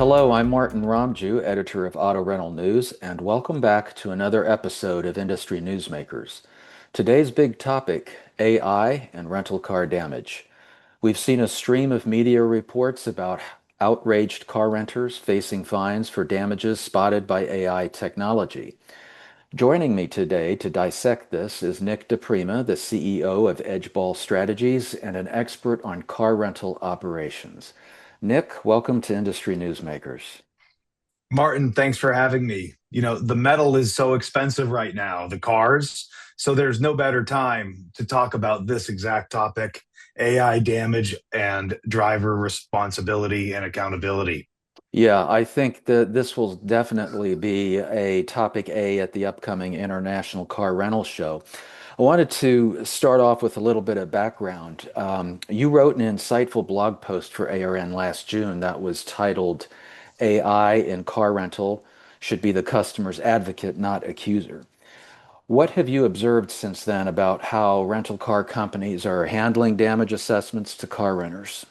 Hello, I'm Martin Romjue, editor of Auto Rental News, and welcome back to another episode of Industry Newsmakers. Today's big topic, AI and rental car damage. We've seen a stream of media reports about outraged car renters facing fines for damages spotted by AI technology. Joining me today to dissect this is Nick DiPrima, the CEO of Edgeball Strategies and an expert on car rental operations. Nick, welcome to Industry Newsmakers. Martin, thanks for having me. The metal is so expensive right now, the cars. So there's no better time to talk about this exact topic, AI damage and driver responsibility and accountability. Yeah, I think that this will definitely be a topic A at the upcoming International Car Rental Show. I wanted to start off with a little bit of background. You wrote an insightful blog post for ARN last June that was titled AI in Car Rental Should Be the Customer's Advocate, Not Accuser. What have you observed since then about how rental car companies are handling damage assessments to car renters?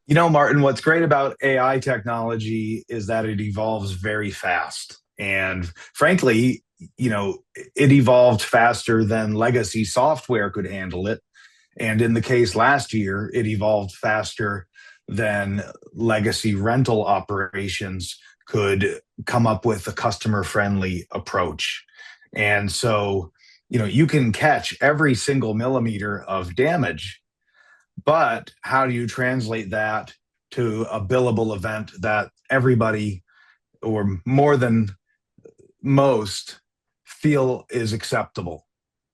Martin, what's great about AI technology is that it evolves very fast. And frankly, it evolved faster than legacy software could handle it. And in the case last year, it evolved faster than legacy rental operations could come up with a customer friendly approach. And so, you can catch every single millimeter of damage, but how do you translate that to a billable event that everybody, or more than most, feel is acceptable?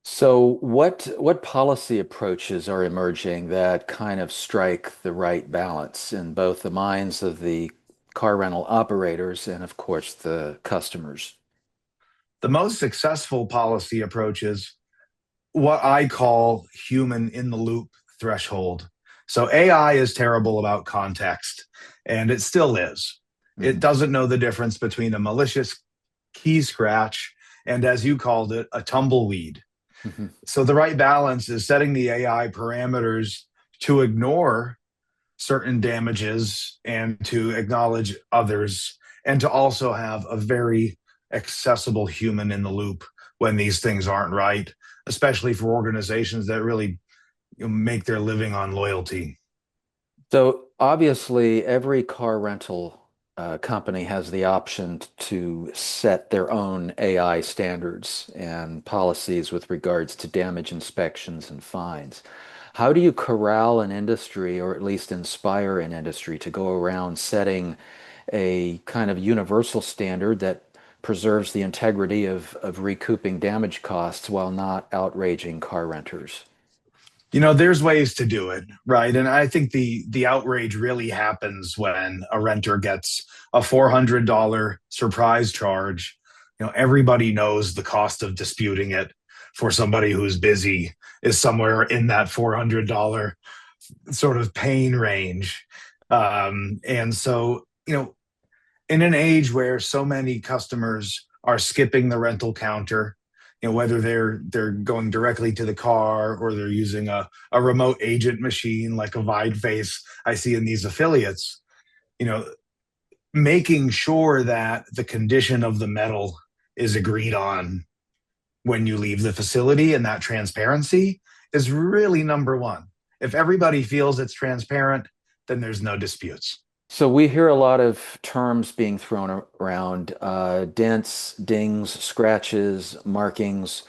So, what policy approaches are emerging that kind of strike the right balance in both the minds of the car rental operators and, of course, the customers? The most successful policy approaches what I call human in the loop threshold. So AI is terrible about context, and it still is. It Mhm. doesn't know the difference between a malicious key scratch and, as you called it, a tumbleweed. Mhm. So the right balance is setting the AI parameters to ignore certain damages and to acknowledge others, and to also have a very accessible human in the loop when these things aren't right, especially for organizations that really make their living on loyalty. So, obviously, every car rental company has the option to set their own AI standards and policies with regards to damage inspections and fines. How do you corral an industry, or at least inspire an industry, to go around setting a kind of universal standard that preserves the integrity of recouping damage costs while not outraging car renters? There's ways to do it, right? And I think the outrage really happens when a renter gets a $400 surprise charge. Everybody knows the cost of disputing it for somebody who's busy is somewhere in that $400 sort of pain range. And so, in an age where so many customers are skipping the rental counter, whether they're going directly to the car or they're using a remote agent machine like a Vide Face I see in these affiliates, you know, making sure that the condition of the metal is agreed on when you leave the facility, and that transparency is really number one. If everybody feels it's transparent, then there's no disputes. So we hear a lot of terms being thrown around, dents, dings, scratches, markings.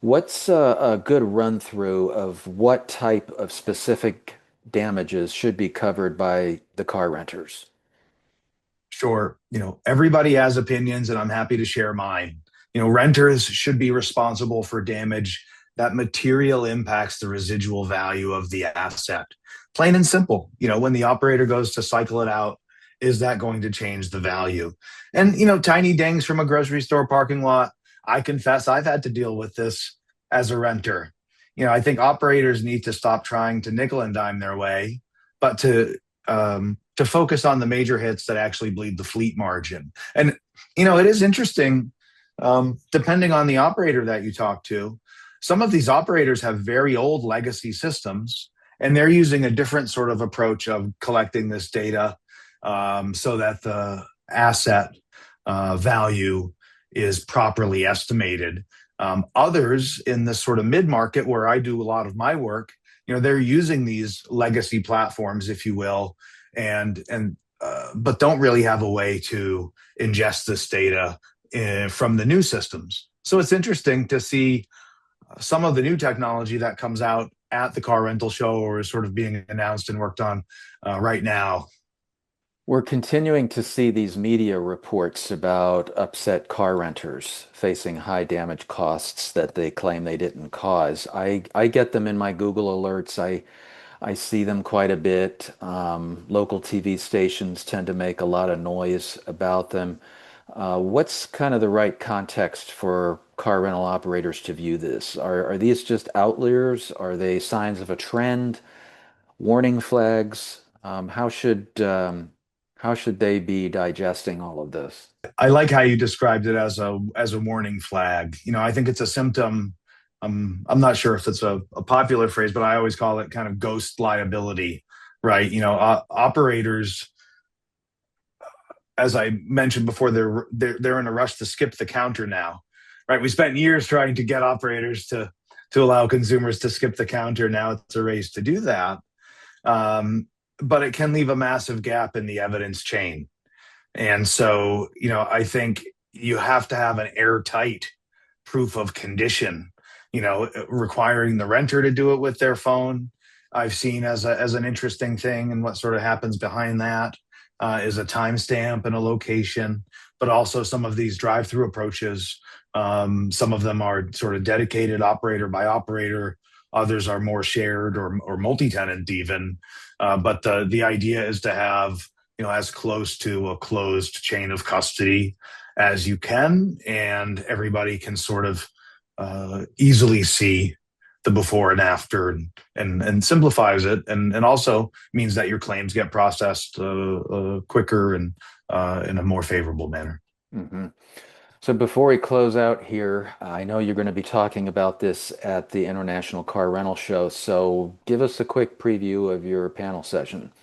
What's a good run through of what type of specific damages should be covered by the car renters? Sure, everybody has opinions, and I'm happy to share mine. Renters should be responsible for damage that material impacts the residual value of the asset. Plain and simple. When the operator goes to cycle it out, is that going to change the value? And tiny dings from a grocery store parking lot, I confess I've had to deal with this as a renter. I think operators need to stop trying to nickel and dime their way, but to focus on the major hits that actually bleed the fleet margin. And it is interesting, depending on the operator that you talk to. Some of these operators have very old legacy systems, and they're using a different sort of approach of collecting this data. so that the asset value is properly estimated. Others in this sort of mid market where I do a lot of my work, they're using these legacy platforms, if you will, and but don't really have a way to ingest this data from the new systems. So it's interesting to see some of the new technology that comes out at the car rental show or is sort of being announced and worked on right now. We're continuing to see these media reports about upset car renters facing high damage costs that they claim they didn't cause. I get them in my Google alerts. I see them quite a bit. Local TV stations tend to make a lot of noise about them. What's kind of the right context for car rental operators to view this? Are these just outliers? Are they signs of a trend? Warning flags? How should they be digesting all of this? I like how you described it as a warning flag. I think it's a symptom. I'm not sure if it's a popular phrase, but I always call it kind of ghost liability, right? Operators, as I mentioned before, they're in a rush to skip the counter now, right? We spent years trying to get operators to allow consumers to skip the counter. Now it's a race to do that, but it can leave a massive gap in the evidence chain. And so, I think you have to have an airtight proof of condition, requiring the renter to do it with their phone. I've seen as an interesting thing, and what sort of happens behind that is a timestamp and a location, but also some of these drive-through approaches. Some of them are sort of dedicated operator by operator. Others are more shared or multi-tenant even. But the idea is to have as close to a closed chain of custody as you can, and everybody can sort of easily see the before and after, and simplifies it, and also means that your claims get processed quicker and in a more favorable manner. hmm So before we close out here, I know you're going to be talking about this at the International Car Rental Show. So give us a quick preview of your panel session.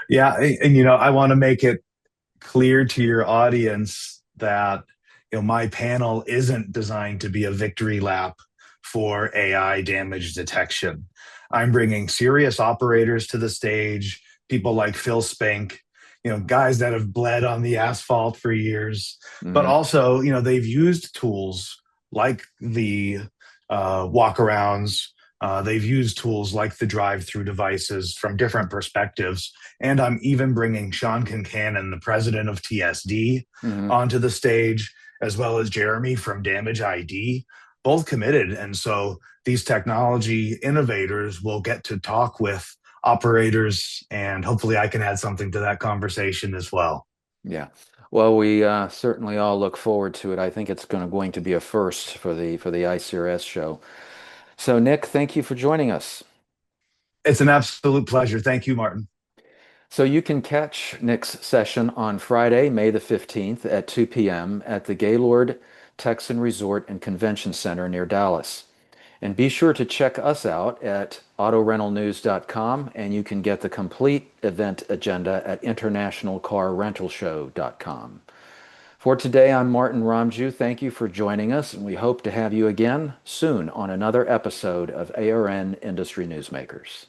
Yeah, and I want to make it clear to your audience that my panel isn't designed to be a victory lap for AI damage detection. I'm bringing serious operators to the stage, people like Phil Spink, guys that have bled on the asphalt for years, but hmm also they've used tools like the walkarounds. They've used tools like the drive-through devices from different perspectives. And I'm even bringing Sean Kincannon, the president of TSD, hmm onto the stage, as well as Jeremy from Damage ID, both committed. And so these technology innovators will get to talk with operators, and hopefully I can add something to that conversation as well. Yeah. Well, we certainly all look forward to it. I think it's going to be a first for the ICRS show. So, Nick, thank you for joining us. It's an absolute pleasure. Thank you, Martin. So you can catch Nick's session on Friday, May the 15th at 2 p.m. at the Gaylord Texan Resort and Convention Center near Dallas. And be sure to check us out at autorentalnews.com, and you can get the complete event agenda at internationalcarrentalshow.com. For today, I'm Martin Romjue. Thank you for joining us, and we hope to have you again soon on another episode of ARN Industry Newsmakers.